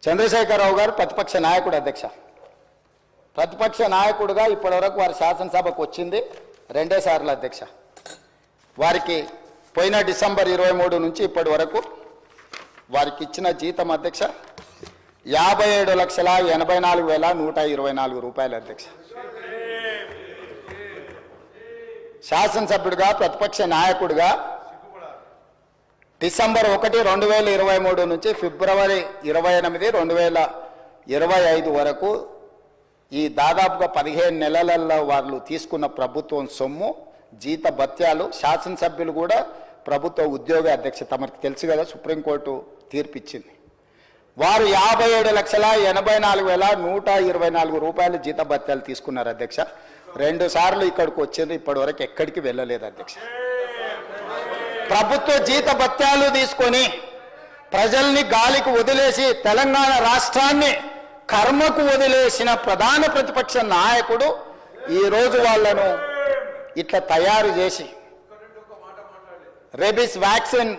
చంద్రశేఖరరావు గారు ప్రతిపక్ష నాయకుడు అధ్యక్ష. ప్రతిపక్ష నాయకుడుగా ఇప్పటివరకు వారి శాసనసభకు వచ్చింది 2 సార్లు అధ్యక్ష. వారికి పోయిన డిసెంబర్ 23 నుంచి ఇప్పటి వరకు వారికి ఇచ్చిన జీతం అధ్యక్ష 57,84,124 రూపాయలు అధ్యక్ష. శాసనసభ్యుడిగా ప్రతిపక్ష నాయకుడిగా డిసెంబర్ 1, 2023 నుంచి ఫిబ్రవరి 28, 2025 వరకు ఈ దాదాపుగా 15 నెలలలో వాళ్ళు తీసుకున్న ప్రభుత్వం సొమ్ము, జీత భత్యాలు, శాసనసభ్యులు కూడా ప్రభుత్వ ఉద్యోగ అధ్యక్ష. తమకు తెలుసు కదా, సుప్రీంకోర్టు తీర్పిచ్చింది. వారు 57,84,124 రూపాయలు జీత భత్యాలు తీసుకున్నారు అధ్యక్ష. 2 సార్లు ఇక్కడికి వచ్చింది, ఇప్పటి వరకు ఎక్కడికి వెళ్ళలేదు అధ్యక్ష. ప్రభుత్వ జీత భత్యాలు తీసుకొని ప్రజల్ని గాలికి వదిలేసి తెలంగాణ రాష్ట్రాన్ని కర్మకు వదిలేసిన ప్రధాన ప్రతిపక్ష నాయకుడు ఈరోజు వాళ్ళను ఇట్లా తయారు చేసి రేబీస్ వ్యాక్సిన్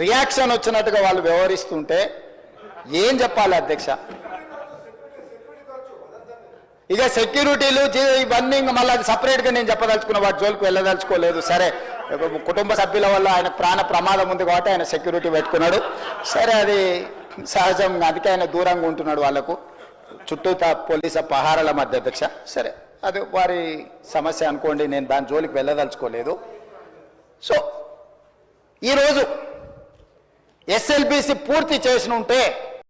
రియాక్షన్ వచ్చినట్టుగా వాళ్ళు వ్యవహరిస్తుంటే ఏం చెప్పాలి అధ్యక్ష? ఇక సెక్యూరిటీలు ఇవన్నీ మళ్ళీ అది సపరేట్గా నేను చెప్పదలుచుకున్న, వాటి జోలికి వెళ్ళదలుచుకోలేదు. సరే, కుటుంబ సభ్యుల వల్ల ఆయన ప్రాణ ప్రమాదం ఉంది కాబట్టి ఆయన సెక్యూరిటీ పెట్టుకున్నాడు. సరే, అది సహజం, అందుకే ఆయన దూరంగా ఉంటున్నాడు వాళ్ళకు చుట్టూతా పోలీసు పహారాల మధ్య అధ్యక్ష. సరే, అది వారి సమస్య అనుకోండి, నేను దాని జోలికి వెళ్ళదలుచుకోలేదు. సో ఈరోజు ఎస్ఎల్బిసి పూర్తి చేసి ఉంటే